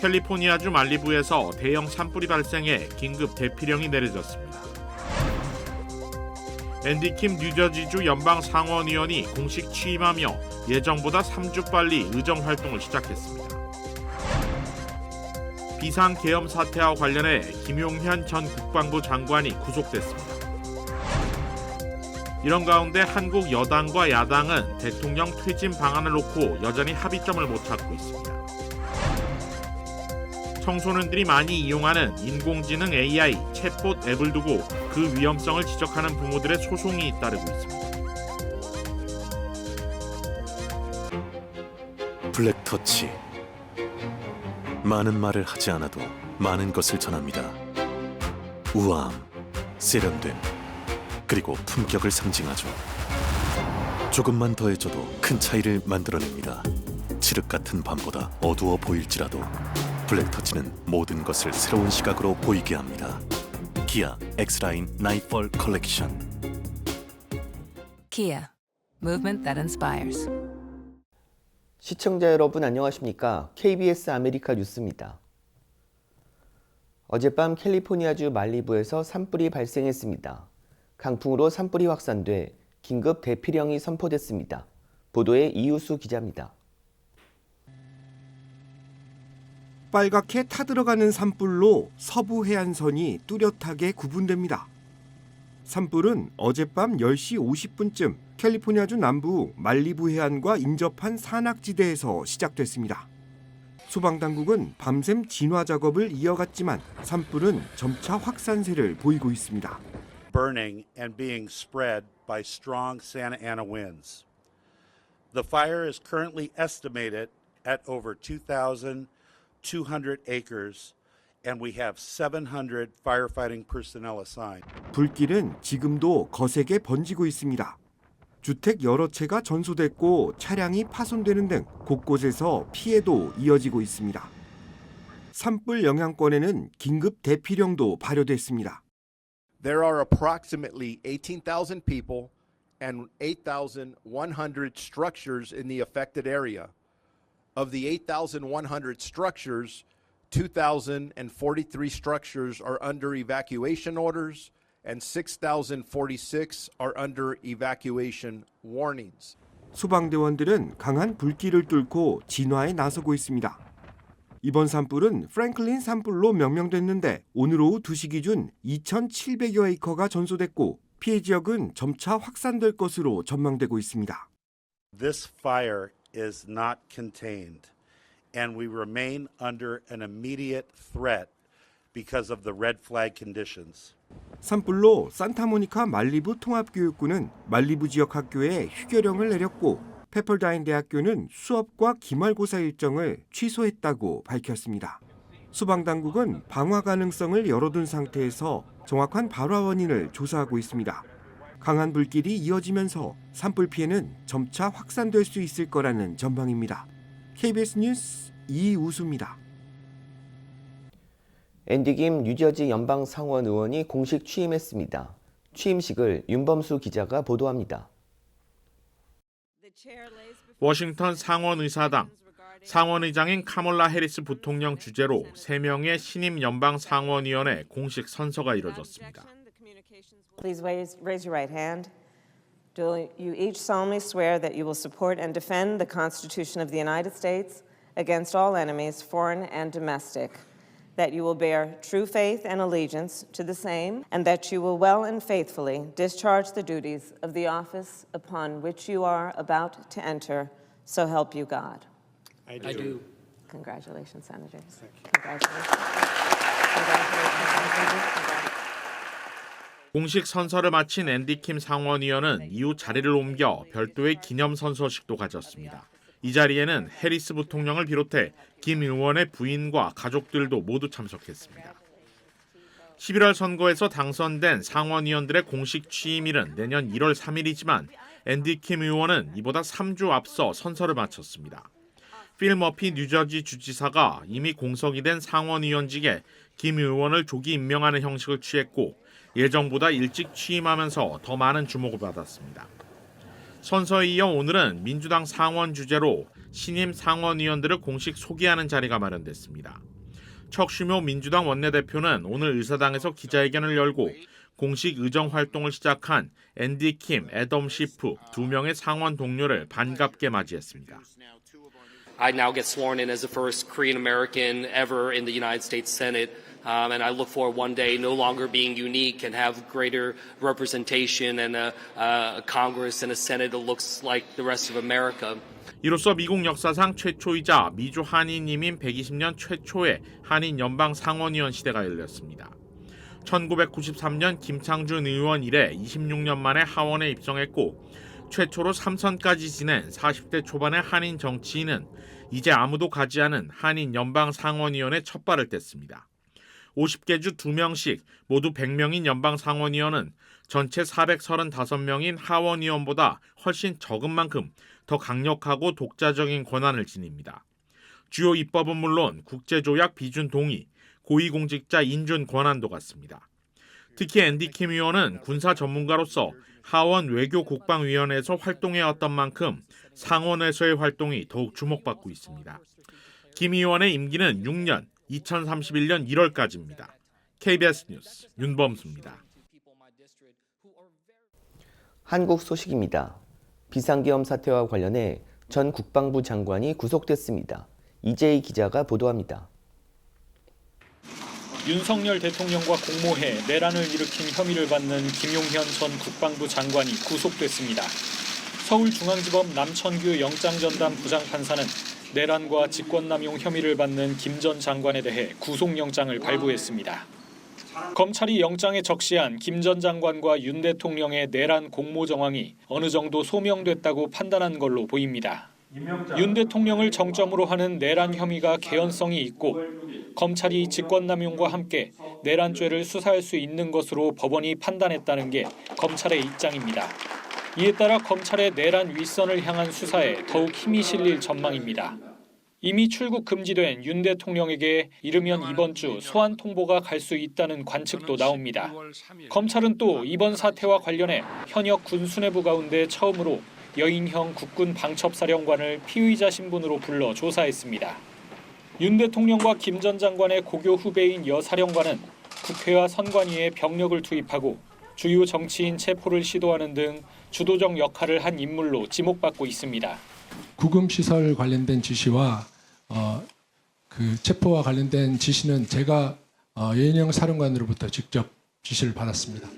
캘리포니아주 말리부에서 대형 산불이 발생해 긴급 대피령이 내려졌습니다. 앤디 킴 뉴저지주 연방 상원의원이 공식 취임하며 예정보다 3주 빨리 의정 활동을 시작했습니다. 비상계엄 사태와 관련해 김용현 전 국방부 장관이 구속됐습니다. 이런 가운데 한국 여당과 야당은 대통령 퇴진 방안을 놓고 여전히 합의점을 못 찾고 있습니다. 청소년들이 많이 이용하는 인공지능 AI 챗봇 앱을 두고 그 위험성을 지적하는 부모들의 소송이 잇따르고 있습니다. 블랙터치. 많은 말을 하지 않아도 많은 것을 전합니다. 우아함, 세련됨, 그리고 품격을 상징하죠. 조금만 더해줘도 큰 차이를 만들어냅니다. 칠흑 같은 밤보다 어두워 보일지라도 블랙터치는 모든 것을 새로운 시각으로 보이게 합니다. 기아 X라인 나이트폴 컬렉션. Kia, movement that inspires. 시청자 여러분 안녕하십니까? KBS 아메리카 뉴스입니다. 어젯밤 캘리포니아주 말리부에서 산불이 발생했습니다. 강풍으로 산불이 확산돼 긴급 대피령이 선포됐습니다. 보도에 이우수 기자입니다. 빨갛게 타들어가는 산불로 서부 해안선이 뚜렷하게 구분됩니다. 산불은 어젯밤 10시 50분쯤 캘리포니아주 남부 말리부 해안과 인접한 산악지대에서 시작됐습니다. 소방당국은 밤샘 진화 작업을 이어갔지만 산불은 점차 확산세를 보이고 있습니다. Burning and being spread by strong Santa Ana winds. The fire is currently estimated at over 2,200 acres. And we have 700 firefighting personnel assigned. 불길은 지금도 거세게 번지고 있습니다. 주택 여러 채가 전소됐고 차량이 파손되는 등 곳곳에서 피해도 이어지고 있습니다. 산불 영향권에는 긴급 대피령도 발효됐습니다. There are approximately 18,000 people and 8,100 structures in the affected area. Of the 8,100 structures, 2,043 structures are under evacuation orders and 6,046 are under evacuation warnings. 소방대원들은 강한 불길을 뚫고 진화에 나서고 있습니다. 이번 산불은 프랭클린 산불로 명명됐는데 오늘 오후 2시 기준 2,700여 에이커가 전소됐고 피해 지역은 점차 확산될 것으로 전망되고 있습니다. This fire is not contained. And we remain under an immediate threat because of the red flag conditions. 산불로 산타모니카 말리부 통합교육구는 말리부 지역 학교에 휴교령을 내렸고 페퍼다인 대학교는 수업과 기말고사 일정을 취소했다고 밝혔습니다. 소방당국은 방화 가능성을 열어둔 상태에서 정확한 발화 원인을 조사하고 있습니다. 강한 불길이 이어지면서 산불 피해는 점차 확산될 수 있을 거라는 전망입니다. KBS 뉴스 이우수입니다. 앤디 김 뉴저지 연방 상원 의원이 공식 취임했습니다. 취임식을 윤범수 기자가 보도합니다. 워싱턴 상원의사당 상원의장인 카멀라 해리스 부통령 주재로 3명의 신임 연방 상원의원의 공식 선서가 이뤄졌습니다. Please raise your right hand. Do you each solemnly swear that you will support and defend the Constitution of the United States against all enemies, foreign and domestic, that you will bear true faith and allegiance to the same, and that you will well and faithfully discharge the duties of the office upon which you are about to enter, so help you God? I do. Congratulations, Senators. Congratulations. Congratulations. 공식 선서를 마친 앤디 킴 상원의원은 이후 자리를 옮겨 별도의 기념 선서식도 가졌습니다. 이 자리에는 해리스 부통령을 비롯해 김 의원의 부인과 가족들도 모두 참석했습니다. 11월 선거에서 당선된 상원의원들의 공식 취임일은 내년 1월 3일이지만 앤디 킴 의원은 이보다 3주 앞서 선서를 마쳤습니다. 필 머피 뉴저지 주지사가 이미 공석이 된 상원의원직에 김 의원을 조기 임명하는 형식을 취했고 예정보다 일찍 취임하면서 더 많은 주목을 받았습니다. 선서에 이어 오늘은 민주당 상원 주재로 신임 상원의원들을 공식 소개하는 자리가 마련됐습니다. 척슈모 민주당 원내대표는 오늘 의사당에서 기자회견을 열고 공식 의정 활동을 시작한 앤디 킴, 애덤 시프 두 명의 상원 동료를 반갑게 맞이했습니다. I now get sworn in as the first Korean American ever in the United States Senate, and I look forward one day no longer being unique and have greater representation and a Congress and a Senate that looks like the rest of America. 이로써 미국 역사상 최초이자 미주 한인 이민 120년 최초의 한인 연방 상원의원 시대가 열렸습니다. 1993년 김창준 의원 이래 26년 만에 하원에 입성했고 최초로 3선까지 지낸 40대 초반의 한인 정치인은 이제 아무도 가지 않은 한인 연방 상원의원의 첫 발을 뗐습니다. 50개 주 2명씩 모두 100명인 연방 상원의원은 전체 435명인 하원의원보다 훨씬 적은 만큼 더 강력하고 독자적인 권한을 지닙니다. 주요 입법은 물론 국제조약 비준 동의, 고위공직자 인준 권한도 갖습니다. 특히 앤디 킴 의원은 군사 전문가로서 하원 외교국방위원회에서 활동해왔던 만큼 상원에서의 활동이 더욱 주목받고 있습니다. 김 의원의 임기는 6년, 2031년 1월까지입니다. KBS 뉴스 윤범수입니다. 한국 소식입니다. 비상계엄 사태와 관련해 전 국방부 장관이 구속됐습니다. 이재희 기자가 보도합니다. 윤석열 대통령과 공모해 내란을 일으킨 혐의를 받는 김용현 전 국방부 장관이 구속됐습니다. 서울중앙지법 남천규 영장전담 부장판사는 내란과 직권남용 혐의를 받는 김 전 장관에 대해 구속영장을 발부했습니다. 검찰이 영장에 적시한 김 전 장관과 윤 대통령의 내란 공모 정황이 어느 정도 소명됐다고 판단한 걸로 보입니다. 윤 대통령을 정점으로 하는 내란 혐의가 개연성이 있고 검찰이 직권남용과 함께 내란죄를 수사할 수 있는 것으로 법원이 판단했다는 게 검찰의 입장입니다. 이에 따라 검찰의 내란 윗선을 향한 수사에 더욱 힘이 실릴 전망입니다. 이미 출국 금지된 윤 대통령에게 이르면 이번 주 소환 통보가 갈 수 있다는 관측도 나옵니다. 검찰은 또 이번 사태와 관련해 현역 군 수뇌부 가운데 처음으로 여인형 국군 방첩사령관을 피의자 신분으로 불러 조사했습니다. 윤 대통령과 김 전 장관의 고교 후배인 여 사령관은 국회와 선관위에 병력을 투입하고 주요 정치인 체포를 시도하는 등 주도적 역할을 한 인물로 지목받고 있습니다. 구금시설 관련된 지시와 그 체포와 관련된 지시는 제가 여인형 사령관으로부터 직접 지시를 받았습니다.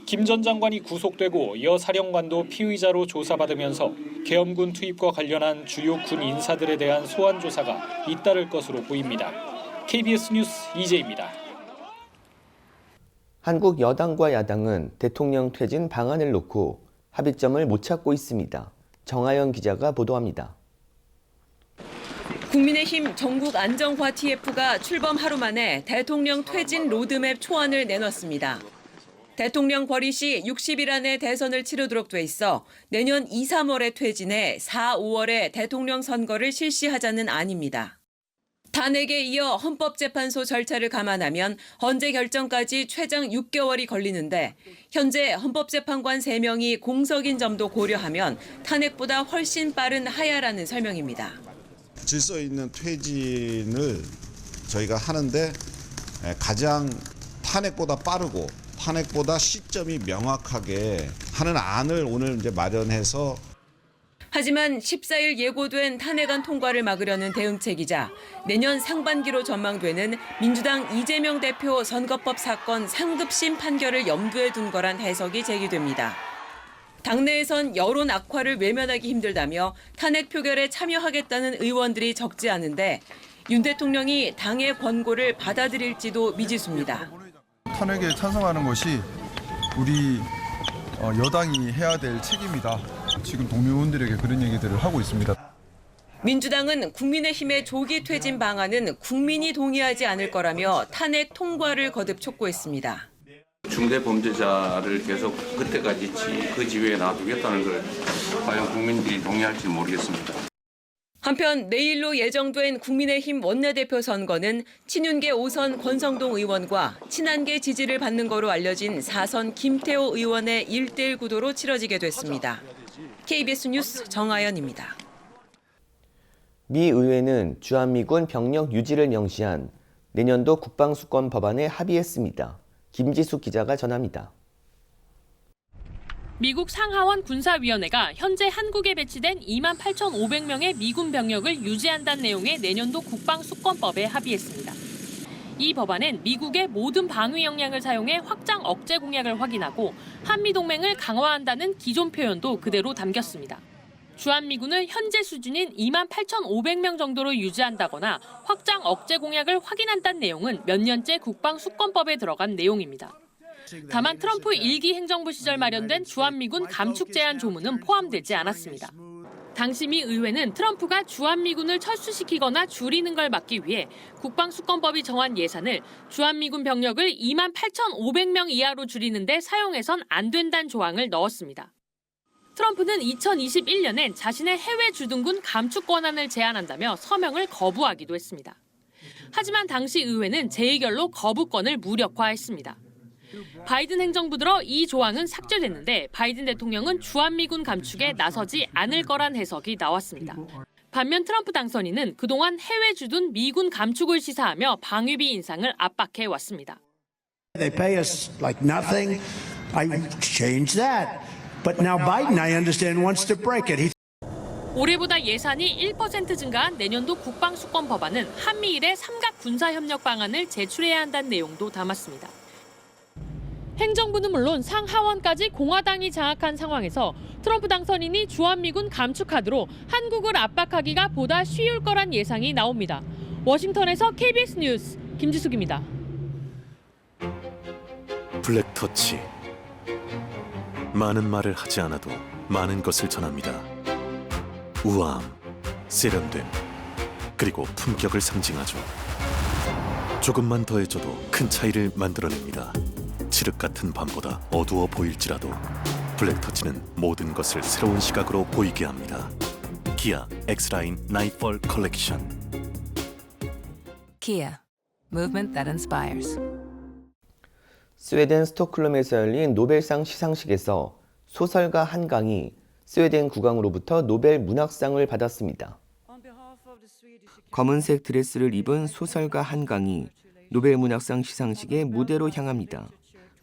김 전 장관이 구속되고 여 사령관도 피의자로 조사받으면서 계엄군 투입과 관련한 주요 군 인사들에 대한 소환 조사가 잇따를 것으로 보입니다. KBS 뉴스 이재입니다. 한국 여당과 야당은 대통령 퇴진 방안을 놓고 합의점을 못 찾고 있습니다. 정하연 기자가 보도합니다. 국민의힘 전국안정화 TF가 출범 하루 만에 대통령 퇴진 로드맵 초안을 내놨습니다. 대통령 권리 시 60일 안에 대선을 치르도록 돼 있어 내년 2, 3월에 퇴진해 4, 5월에 대통령 선거를 실시하자는 안입니다. 탄핵에 이어 헌법재판소 절차를 감안하면 헌재 결정까지 최장 6개월이 걸리는데 현재 헌법재판관 3명이 공석인 점도 고려하면 탄핵보다 훨씬 빠른 하야라는 설명입니다. 질서 있는 퇴진을 저희가 하는데 가장 탄핵보다 빠르고 탄핵보다 시점이 명확하게 하는 안을 오늘 이제 마련해서 하지만 14일 예고된 탄핵안 통과를 막으려는 대응책이자 내년 상반기로 전망되는 민주당 이재명 대표 선거법 사건 상급심 판결을 염두에 둔 거란 해석이 제기됩니다. 당내에선 여론 악화를 외면하기 힘들다며 탄핵 표결에 참여하겠다는 의원들이 적지 않은데 윤 대통령이 당의 권고를 받아들일지도 미지수입니다. 탄핵에 찬성하는 것이 우리 여당이 해야 될 책임이다. 지금 동료 의원들에게 그런 얘기들을 하고 있습니다. 민주당은 국민의힘의 조기 퇴진 방안은 국민이 동의하지 않을 거라며 탄핵 통과를 거듭 촉구했습니다. 중대 범죄자를 계속 그때까지 그 지위에 놔두겠다는 걸 과연 국민들이 동의할지 모르겠습니다. 한편 내일로 예정된 국민의힘 원내대표 선거는 친윤계 5선 권성동 의원과 친한계 지지를 받는 거로 알려진 4선 김태호 의원의 1대1 구도로 치러지게 됐습니다. KBS 뉴스 정하연입니다. 미 의회는 주한미군 병력 유지를 명시한 내년도 국방수권 법안에 합의했습니다. 김지숙 기자가 전합니다. 미국 상하원 군사위원회가 현재 한국에 배치된 28,500명의 미군 병력을 유지한다는 내용의 내년도 국방수권법에 합의했습니다. 이 법안은 미국의 모든 방위 역량을 사용해 확장 억제 공약을 확인하고 한미동맹을 강화한다는 기존 표현도 그대로 담겼습니다. 주한미군을 현재 수준인 28,500명 정도로 유지한다거나 확장 억제 공약을 확인한다는 내용은 몇 년째 국방수권법에 들어간 내용입니다. 다만 트럼프 1기 행정부 시절 마련된 주한미군 감축 제한 조문은 포함되지 않았습니다. 당시 미 의회는 트럼프가 주한미군을 철수시키거나 줄이는 걸 막기 위해 국방수권법이 정한 예산을 주한미군 병력을 28,500명 이하로 줄이는 데 사용해선 안 된다는 조항을 넣었습니다. 트럼프는 2021년엔 자신의 해외 주둔군 감축 권한을 제한한다며 서명을 거부하기도 했습니다. 하지만 당시 의회는 재의결로 거부권을 무력화했습니다. 바이든 행정부 들어 이 조항은 삭제됐는데 바이든 대통령은 주한미군 감축에 나서지 않을 거란 해석이 나왔습니다. 반면 트럼프 당선인은 그동안 해외 주둔 미군 감축을 시사하며 방위비 인상을 압박해 왔습니다. They pay us like nothing. I changed that. But now Biden, I understand, wants to break it. 올해보다 예산이 1% 증가한 내년도 국방수권 법안은 한미일의 삼각 군사협력 방안을 제출해야 한다는 내용도 담았습니다. 행정부는 물론 상하원까지 공화당이 장악한 상황에서 트럼프 당선인이 주한미군 감축 카드로 한국을 압박하기가 보다 쉬울 거란 예상이 나옵니다. 워싱턴에서 KBS 뉴스 김지숙입니다. 블랙터치. 많은 말을 하지 않아도 많은 것을 전합니다. 우아함, 세련됨, 그리고 품격을 상징하죠. 조금만 더해줘도 큰 차이를 만들어냅니다. 칠흑 같은 밤보다 어두워 보일지라도 블랙터치는 모든 것을 새로운 시각으로 보이게 합니다. 기아 X-라인 나이트폴 컬렉션. Kia, movement that inspires. 스웨덴 스톡홀름에서 열린 노벨상 시상식에서 소설가 한강이 스웨덴 국왕으로부터 노벨 문학상을 받았습니다. 검은색 드레스를 입은 소설가 한강이 노벨 문학상 시상식의 무대로 향합니다.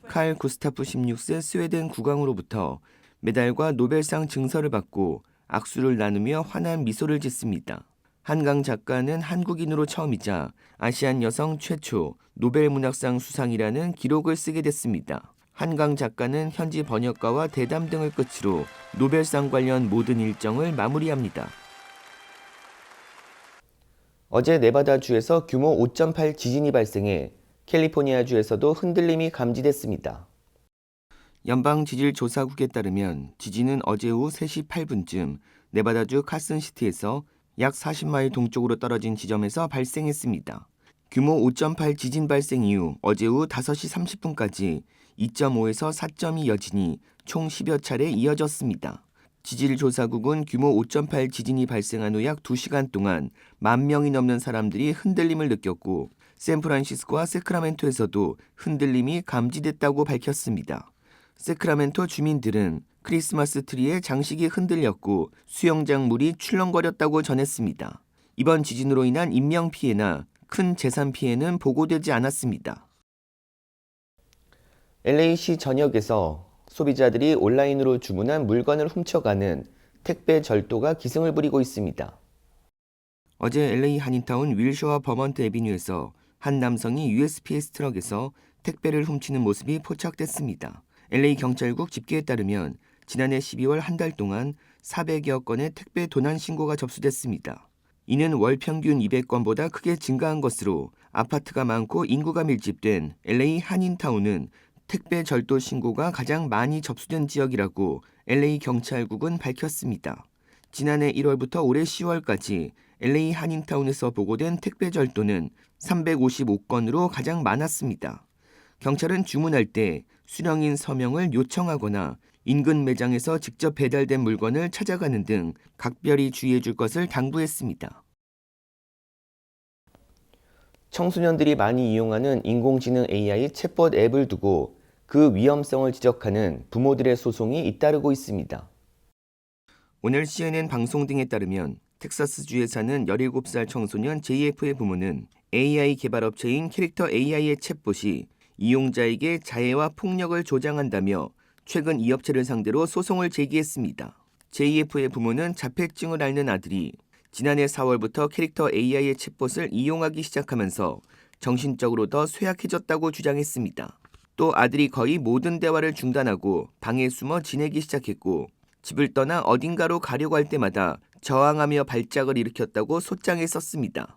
칼 구스타프 16세 스웨덴 국왕으로부터 메달과 노벨상 증서를 받고 악수를 나누며 환한 미소를 짓습니다. 한강 작가는 한국인으로 처음이자 아시안 여성 최초 노벨 문학상 수상이라는 기록을 쓰게 됐습니다. 한강 작가는 현지 번역가와 대담 등을 끝으로 노벨상 관련 모든 일정을 마무리합니다. 어제 네바다주에서 규모 5.8 지진이 발생해 캘리포니아주에서도 흔들림이 감지됐습니다. 연방지질조사국에 따르면 지진은 어제 오후 3시 8분쯤 네바다주 카슨시티에서 약 40마일 동쪽으로 떨어진 지점에서 발생했습니다. 규모 5.8 지진 발생 이후 어제 오후 5시 30분까지 2.5에서 4.2 여진이 총 10여 차례 이어졌습니다. 지질조사국은 규모 5.8 지진이 발생한 후 약 2시간 동안 10,000명이 넘는 사람들이 흔들림을 느꼈고 샌프란시스코와 세크라멘토에서도 흔들림이 감지됐다고 밝혔습니다. 세크라멘토 주민들은 크리스마스 트리에 장식이 흔들렸고 수영장 물이 출렁거렸다고 전했습니다. 이번 지진으로 인한 인명피해나 큰 재산 피해는 보고되지 않았습니다. LA시 전역에서 소비자들이 온라인으로 주문한 물건을 훔쳐가는 택배 절도가 기승을 부리고 있습니다. 어제 LA 한인타운 윌셔와 버먼트 애비뉴에서 한 남성이 USPS 트럭에서 택배를 훔치는 모습이 포착됐습니다. LA 경찰국 집계에 따르면 지난해 12월 한 달 동안 400여 건의 택배 도난 신고가 접수됐습니다. 이는 월 평균 200건보다 크게 증가한 것으로 아파트가 많고 인구가 밀집된 LA 한인타운은 택배 절도 신고가 가장 많이 접수된 지역이라고 LA 경찰국은 밝혔습니다. 지난해 1월부터 올해 10월까지 LA 한인타운에서 보고된 택배 절도는 355건으로 가장 많았습니다. 경찰은 주문할 때 수령인 서명을 요청하거나 인근 매장에서 직접 배달된 물건을 찾아가는 등 각별히 주의해 줄 것을 당부했습니다. 청소년들이 많이 이용하는 인공지능 AI 챗봇 앱을 두고 그 위험성을 지적하는 부모들의 소송이 잇따르고 있습니다. 오늘 CNN 방송 등에 따르면 텍사스주에 사는 17살 청소년 JF의 부모는 AI 개발업체인 캐릭터 AI의 챗봇이 이용자에게 자해와 폭력을 조장한다며 최근 이 업체를 상대로 소송을 제기했습니다. JF의 부모는 자폐증을 앓는 아들이 지난해 4월부터 캐릭터 AI의 챗봇을 이용하기 시작하면서 정신적으로 더 쇠약해졌다고 주장했습니다. 또 아들이 거의 모든 대화를 중단하고 방에 숨어 지내기 시작했고 집을 떠나 어딘가로 가려고 할 때마다 저항하며 발작을 일으켰다고 소장에 썼습니다.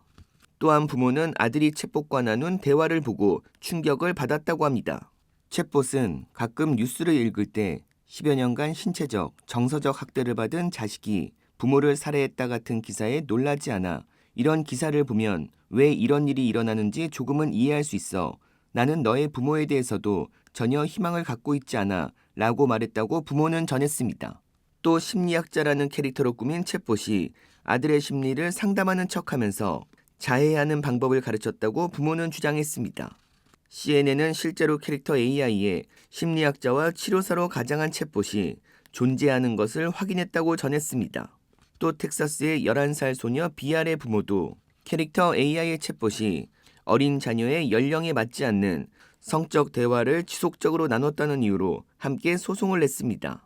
또한 부모는 아들이 챗봇과 나눈 대화를 보고 충격을 받았다고 합니다. 챗봇은 가끔 뉴스를 읽을 때 10여 년간 신체적, 정서적 학대를 받은 자식이 부모를 살해했다 같은 기사에 놀라지 않아 이런 기사를 보면 왜 이런 일이 일어나는지 조금은 이해할 수 있어. 나는 너의 부모에 대해서도 전혀 희망을 갖고 있지 않아 라고 말했다고 부모는 전했습니다. 또 심리학자라는 캐릭터로 꾸민 챗봇이 아들의 심리를 상담하는 척하면서 자해하는 방법을 가르쳤다고 부모는 주장했습니다. CNN은 실제로 캐릭터 AI의 심리학자와 치료사로 가장한 챗봇이 존재하는 것을 확인했다고 전했습니다. 또 텍사스의 11살 소녀 비알의 부모도 캐릭터 AI의 챗봇이 어린 자녀의 연령에 맞지 않는 성적 대화를 지속적으로 나눴다는 이유로 함께 소송을 냈습니다.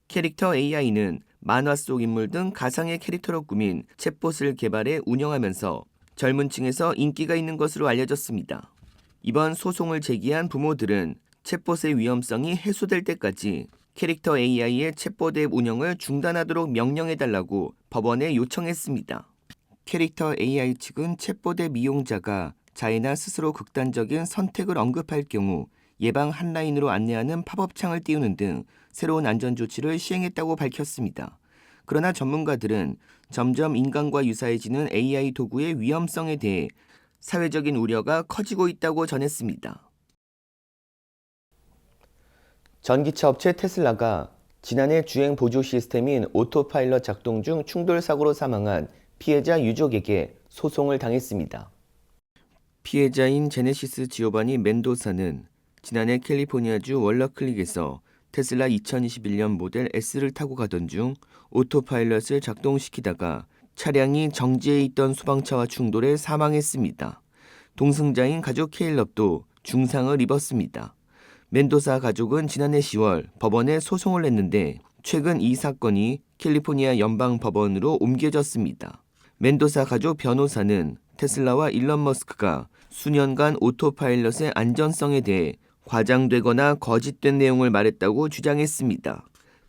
캐릭터 AI는 만화 속 인물 등 가상의 캐릭터로 꾸민 챗봇을 개발해 운영하면서 젊은 층에서 인기가 있는 것으로 알려졌습니다. 이번 소송을 제기한 부모들은 챗봇의 위험성이 해소될 때까지 캐릭터 AI의 챗봇 앱 운영을 중단하도록 명령해달라고 법원에 요청했습니다. 캐릭터 AI 측은 챗봇 앱 이용자가 자해나 스스로 극단적인 선택을 언급할 경우 예방 핫라인으로 안내하는 팝업창을 띄우는 등 새로운 안전조치를 시행했다고 밝혔습니다. 그러나 전문가들은 점점 인간과 유사해지는 AI 도구의 위험성에 대해 사회적인 우려가 커지고 있다고 전했습니다. 전기차 업체 테슬라가 지난해 주행 보조 시스템인 오토파일럿 작동 중 충돌 사고로 사망한 피해자 유족에게 소송을 당했습니다. 피해자인 제네시스 지오바니 멘도사는 지난해 캘리포니아주 월러클릭에서 테슬라 2021년 모델 S를 타고 가던 중 오토파일럿을 작동시키다가 차량이 정지해 있던 소방차와 충돌해 사망했습니다. 동승자인 가족 케일럽도 중상을 입었습니다. 멘도사 가족은 지난해 10월 법원에 소송을 냈는데 최근 이 사건이 캘리포니아 연방법원으로 옮겨졌습니다. 멘도사 가족 변호사는 테슬라와 일론 머스크가 수년간 오토파일럿의 안전성에 대해 과장되거나 거짓된 내용을 말했다고 주장했습니다.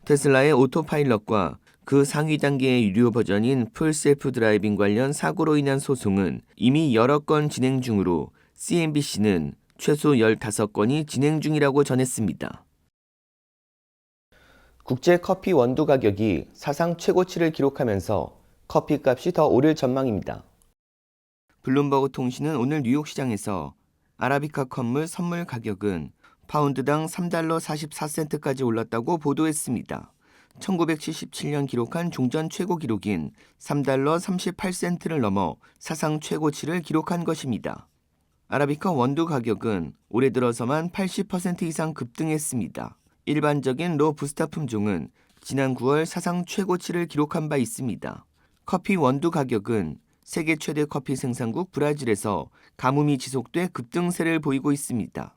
테슬라의 오토파일럿과 그 상위 단계의 유료 버전인 풀 셀프 드라이빙 관련 사고로 인한 소송은 이미 여러 건 진행 중으로 CNBC는 최소 15건이 진행 중이라고 전했습니다. 국제 커피 원두 가격이 사상 최고치를 기록하면서 커피값이 더 오를 전망입니다. 블룸버그 통신은 오늘 뉴욕 시장에서 아라비카 컷물 선물 가격은 파운드당 3달러 44센트까지 올랐다고 보도했습니다. 1977년 기록한 종전 최고 기록인 3달러 38센트를 넘어 사상 최고치를 기록한 것입니다. 아라비카 원두 가격은 올해 들어서만 80% 이상 급등했습니다. 일반적인 로부스타 품종은 지난 9월 사상 최고치를 기록한 바 있습니다. 커피 원두 가격은 세계 최대 커피 생산국 브라질에서 가뭄이 지속돼 급등세를 보이고 있습니다.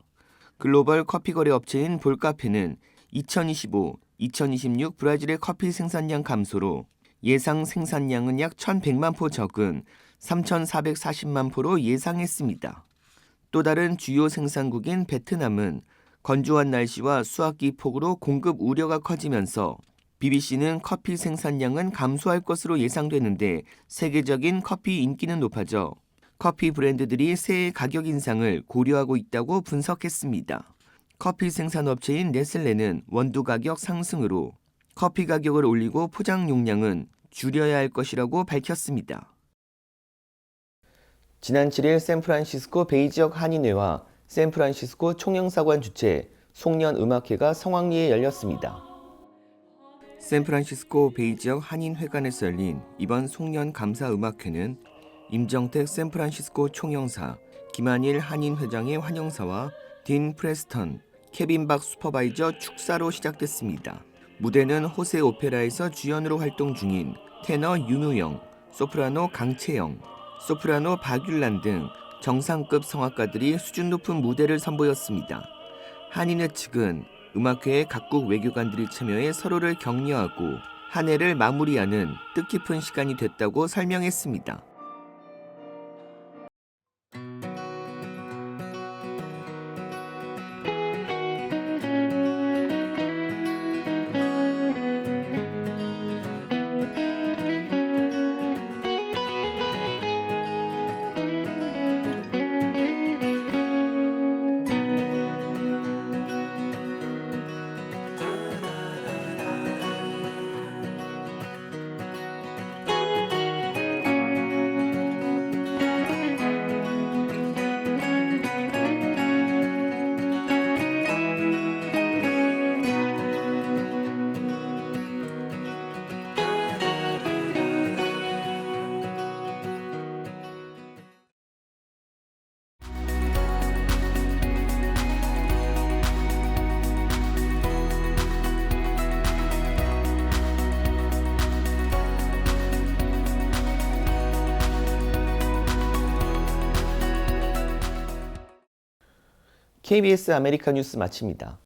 글로벌 커피 거래 업체인 볼카페는 2025-2026 브라질의 커피 생산량 감소로 예상 생산량은 약 1,100만 포 적은 3,440만 포로 예상했습니다. 또 다른 주요 생산국인 베트남은 건조한 날씨와 수확기 폭우로 공급 우려가 커지면서 BBC는 커피 생산량은 감소할 것으로 예상되는데 세계적인 커피 인기는 높아져 커피 브랜드들이 새해 가격 인상을 고려하고 있다고 분석했습니다. 커피 생산업체인 네슬레는 원두 가격 상승으로 커피 가격을 올리고 포장 용량은 줄여야 할 것이라고 밝혔습니다. 지난 7일 샌프란시스코 베이 지역 한인회와 샌프란시스코 총영사관 주최 송년 음악회가 성황리에 열렸습니다. 샌프란시스코 베이 지역 한인회관에서 열린 이번 송년 감사 음악회는 임정택 샌프란시스코 총영사, 김한일 한인회장의 환영사와 딘 프레스턴, 케빈 박 슈퍼바이저 축사로 시작됐습니다. 무대는 호세 오페라에서 주연으로 활동 중인 테너 윤우영, 소프라노 강채영, 소프라노 박율란 등 정상급 성악가들이 수준 높은 무대를 선보였습니다. 한인회 측은 음악회에 각국 외교관들이 참여해 서로를 격려하고 한 해를 마무리하는 뜻깊은 시간이 됐다고 설명했습니다. KBS 아메리카 뉴스 마칩니다.